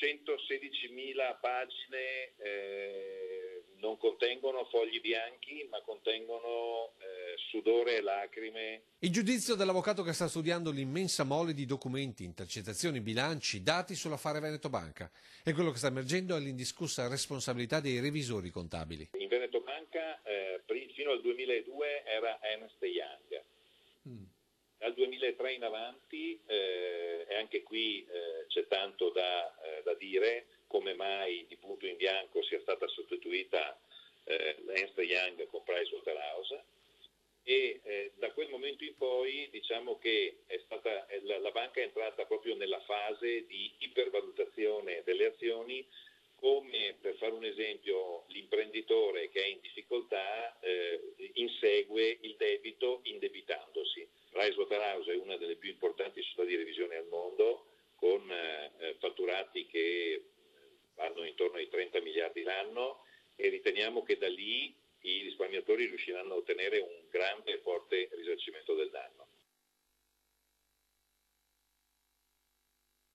116.000 pagine non contengono fogli bianchi, ma contengono sudore e lacrime. Il giudizio dell'avvocato che sta studiando l'immensa mole di documenti, intercettazioni, bilanci, dati sull'affare Veneto Banca. E quello che sta emergendo è l'indiscussa responsabilità dei revisori contabili. In Veneto Banca fino al 2002 era Ernst Young. Dal 2003 in avanti, e anche qui c'è tanto da dire, come mai di punto in bianco sia stata sostituita Ernst Young con Pricewaterhouse, e da quel momento in poi diciamo che la banca è entrata proprio nella fase di ipervalutazione delle azioni, come, per fare un esempio, l'imprenditore che è in difficoltà insegue il debito indebitandosi. Pricewaterhouse è una delle più importanti società di revisione al mondo, con fatturati che vanno intorno ai 30 miliardi l'anno, e riteniamo che da lì i risparmiatori riusciranno a ottenere un grande e forte risarcimento del danno.